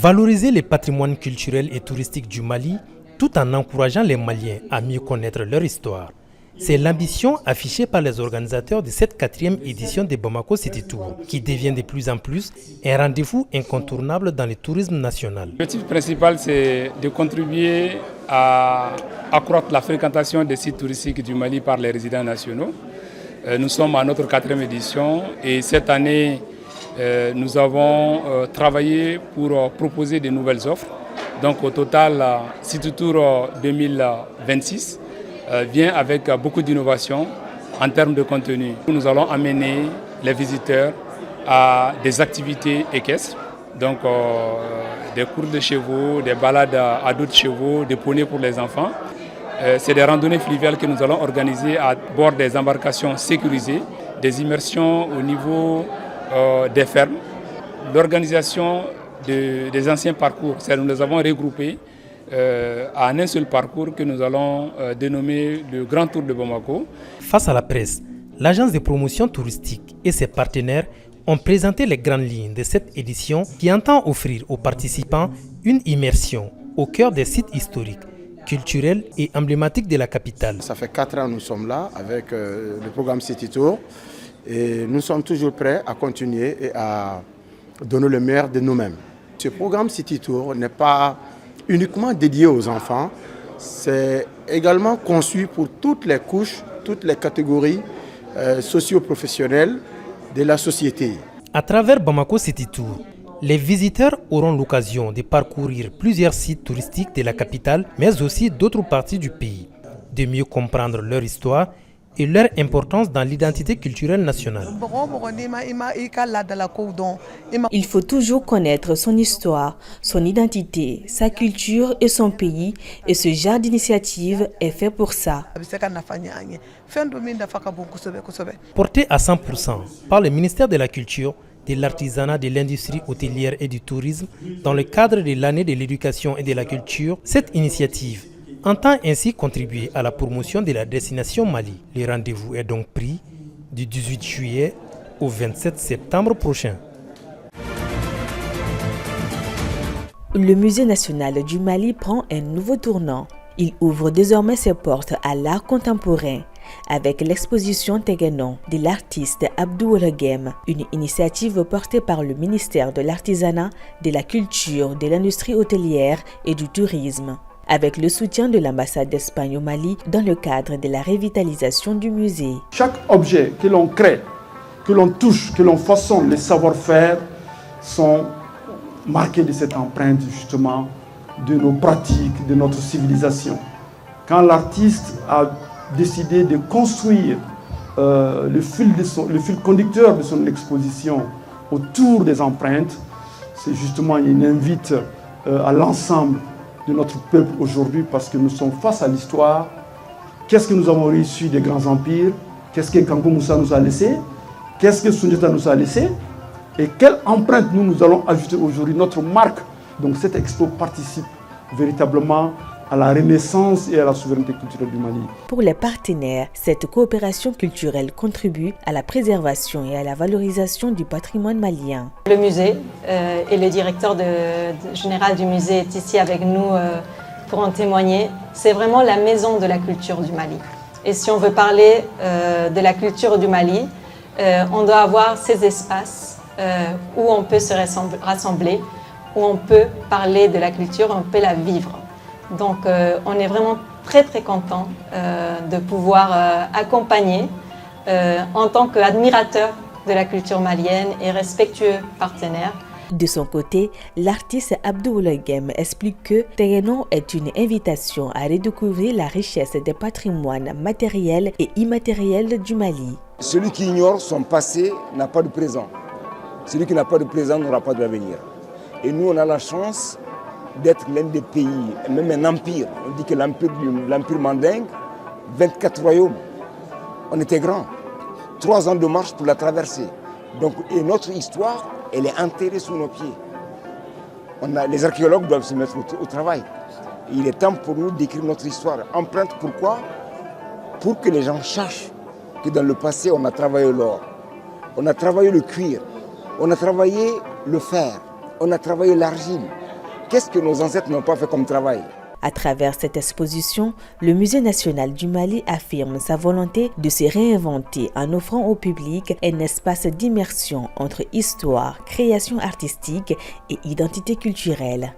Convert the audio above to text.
Valoriser les patrimoines culturels et touristiques du Mali tout en encourageant les Maliens à mieux connaître leur histoire. C'est l'ambition affichée par les organisateurs de cette 4e édition de Bamako City Tour, qui devient de plus en plus un rendez-vous incontournable dans le tourisme national. L'objectif principal, c'est de contribuer à accroître la fréquentation des sites touristiques du Mali par les résidents nationaux. Nous sommes à notre 4e édition et cette année, nous avons travaillé pour proposer de nouvelles offres. Donc au total, City Tour 2026 vient avec beaucoup d'innovation en termes de contenu. Nous allons amener les visiteurs à des activités équestres, donc des cours de chevaux, des balades à dos de chevaux, des poneys pour les enfants. C'est des randonnées fluviales que nous allons organiser à bord des embarcations sécurisées, des immersions au niveau des fermes, l'organisation des anciens parcours. Nous les avons regroupés en un seul parcours que nous allons dénommer le Grand Tour de Bamako. Face à la presse, l'agence de promotion touristique et ses partenaires ont présenté les grandes lignes de cette édition qui entend offrir aux participants une immersion au cœur des sites historiques, culturels et emblématiques de la capitale. Ça fait 4 ans que nous sommes là avec le programme City Tour et nous sommes toujours prêts à continuer et à donner le meilleur de nous-mêmes. Ce programme City Tour n'est pas uniquement dédié aux enfants, c'est également conçu pour toutes les couches, toutes les catégories socio-professionnelles de la société. À travers Bamako City Tour, les visiteurs auront l'occasion de parcourir plusieurs sites touristiques de la capitale, mais aussi d'autres parties du pays, de mieux comprendre leur histoire et leur importance dans l'identité culturelle nationale. Il faut toujours connaître son histoire, son identité, sa culture et son pays, et ce genre d'initiative est fait pour ça. Porté à 100% par le ministère de la Culture, de l'Artisanat, de l'Industrie hôtelière et du Tourisme, dans le cadre de l'année de l'éducation et de la culture, cette initiative entend ainsi contribuer à la promotion de la destination Mali. Le rendez-vous est donc pris du 18 juillet au 27 septembre prochain. Le Musée national du Mali prend un nouveau tournant. Il ouvre désormais ses portes à l'art contemporain avec l'exposition Teguenon de l'artiste Abdou Olegem, une initiative portée par le ministère de l'Artisanat, de la Culture, de l'Industrie hôtelière et du Tourisme, avec le soutien de l'ambassade d'Espagne au Mali dans le cadre de la revitalisation du musée. Chaque objet que l'on crée, que l'on touche, que l'on façonne, les savoir-faire sont marqués de cette empreinte justement de nos pratiques, de notre civilisation. Quand l'artiste a décidé de construire le fil conducteur de son exposition autour des empreintes, c'est justement une invite à l'ensemble de notre peuple aujourd'hui parce que nous sommes face à l'histoire. Qu'est-ce que nous avons reçu des grands empires? Qu'est-ce que Kankou Moussa nous a laissé? Qu'est-ce que Soundiata nous a laissé? Et quelle empreinte nous allons ajouter aujourd'hui, notre marque? Donc cette expo participe véritablement à la renaissance et à la souveraineté culturelle du Mali. Pour les partenaires, cette coopération culturelle contribue à la préservation et à la valorisation du patrimoine malien. Le musée et le directeur général du musée est ici avec nous pour en témoigner. C'est vraiment la maison de la culture du Mali. Et si on veut parler de la culture du Mali, on doit avoir ces espaces où on peut se rassembler, où on peut parler de la culture, on peut la vivre. Donc on est vraiment très content de pouvoir accompagner en tant qu'admirateur de la culture malienne et respectueux partenaire. De son côté, l'artiste Abdou Olegem explique que Teguenon est une invitation à redécouvrir la richesse des patrimoines matériels et immatériels du Mali. Celui qui ignore son passé n'a pas de présent. Celui qui n'a pas de présent n'aura pas d'avenir. Et nous, on a la chance d'être l'un des pays, même un empire. On dit que l'empire mandingue, 24 royaumes. On était grand. 3 ans de marche pour la traverser. Donc, et notre histoire, elle est enterrée sous nos pieds. Les archéologues doivent se mettre au travail. Il est temps pour nous d'écrire notre histoire. Empreinte, pourquoi? Pour que les gens sachent que dans le passé, on a travaillé l'or, on a travaillé le cuir, on a travaillé le fer, on a travaillé l'argile, qu'est-ce que nos ancêtres n'ont pas fait comme travail? À travers cette exposition, le Musée national du Mali affirme sa volonté de se réinventer en offrant au public un espace d'immersion entre histoire, création artistique et identité culturelle.